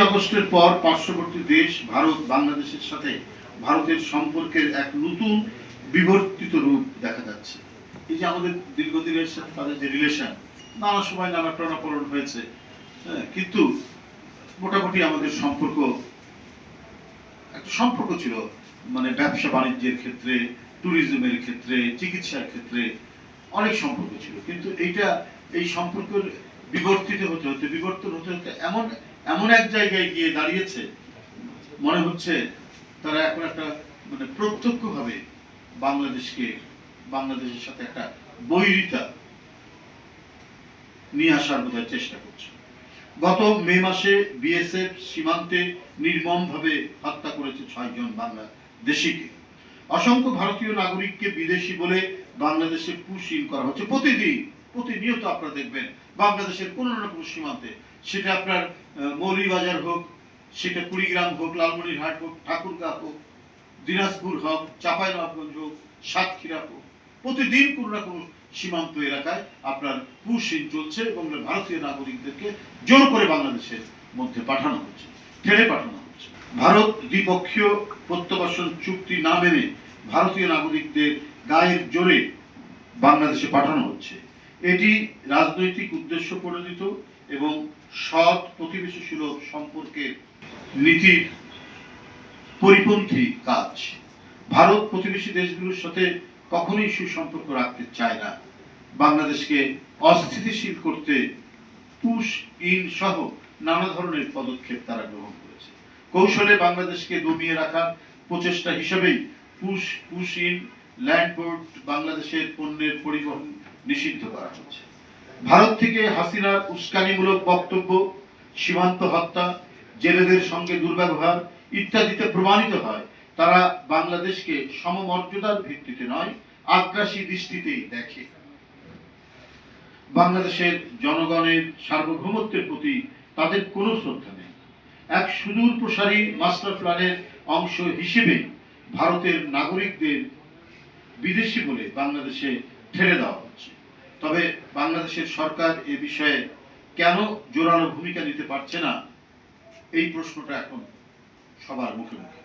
আগস্টের পর পার্শ্ববর্তী দেশ ভারত বাংলাদেশের সাথে ভারতের সম্পর্কের এক নতুন বিবর্তিত রূপ দেখা যাচ্ছে। এই যে আমাদের দীর্ঘদিনের সাথে তাদের যে রিলেশন, নানা সময় নানা টানাপোড়েন হয়েছে, কিন্তু মোটামুটি আমাদের সম্পর্ক একটা সম্পর্ক ছিল, মানে ব্যবসা বাণিজ্যের ক্ষেত্রে, ট্যুরিজমের ক্ষেত্রে, চিকিৎসার ক্ষেত্রে অনেক সম্পর্ক ছিল। কিন্তু এই সম্পর্কের বিবর্তন হতে হতে এমন এমন এক জায়গায় গিয়ে দাঁড়িয়েছে, মনে হচ্ছে তারা এখন একটা মানে প্রত্যক্ষভাবে বাংলাদেশের সাথে একটা বৈরিতা নিয়ে আসার বোধহয় চেষ্টা করছে। গত মে মাসে বিএসএফ সীমান্তে নির্মমভাবে হত্যা করেছে 6 জন বাংলাদেশিকে। অসংখ্য ভারতীয় নাগরিককে বিদেশি বলে বাংলাদেশে পুশিং করা হচ্ছে। প্রতিনিয়ত আপনারা দেখবেন বাংলাদেশের কোন না কোনো সীমান্তে, সেটা আপনার মৌলভীবাজার হোক, সেটা কুড়িগ্রাম হোক, লালমনিরহাট হোক, ঠাকুরগাঁও হোক, দিনাজপুর হোক, চাঁপাইনবাবগঞ্জ হোক, সাতক্ষীরা হোক, প্রতিদিন কোনো না কোনো সীমান্ত এলাকায় আপনার পুশিং চলছে এবং ভারতীয় নাগরিকদেরকে জোর করে বাংলাদেশের মধ্যে পাঠানো হচ্ছে, ঠেলে পাঠানো হচ্ছে। ভারত দ্বিপক্ষীয় প্রত্যাবাসন চুক্তি না মেনে ভারতীয় নাগরিকদের গায়ের জোরে বাংলাদেশে পাঠানো হচ্ছে। এটি রাজনৈতিক উদ্দেশ্য প্রণোদিত এবং সৎ প্রতিবেশী সুলভ সম্পর্কের নীতির পরিপন্থী কাজ। ভারত প্রতিবেশী দেশগুলোর সাথে কখনোই সুসম্পর্ক রাখতে চায় না। বাংলাদেশকে অস্থিতিশীল করতে পুশ ইন সহ নানা ধরনের পদক্ষেপ তারা গ্রহণ করেছে। কৌশলে বাংলাদেশকে দমিয়ে রাখার প্রচেষ্টা হিসেবেই পুশ ইন ল্যান্ড পোর্ট বাংলাদেশের পণ্যের পরিবহন নিষিদ্ধ করা হচ্ছে। ভারত থেকে হাসিনার উস্কানিমূলক বক্তব্য, সীমান্ত হত্যা, জেলেদের সঙ্গে দুর্ব্যবহার ইত্যাদিতে প্রমাণিত হয় তারা বাংলাদেশকে সমমর্যাদার ভিত্তিতে নয়, আগ্রাসী দৃষ্টিতেই দেখে। বাংলাদেশের জনগণের সার্বভৌমত্বের প্রতি তাদের কোনো শ্রদ্ধা নেই। এক সুদূর প্রসারী মাস্টার প্ল্যানের অংশ হিসেবে ভারতের নাগরিকদের বিদেশি বলে বাংলাদেশে ঠেলে দেওয়া হচ্ছে। তবে বাংলাদেশের সরকার এ বিষয়ে কেন জোরালো ভূমিকা নিতে পারছে না, এই প্রশ্নটা এখন সবার মুখে মুখে।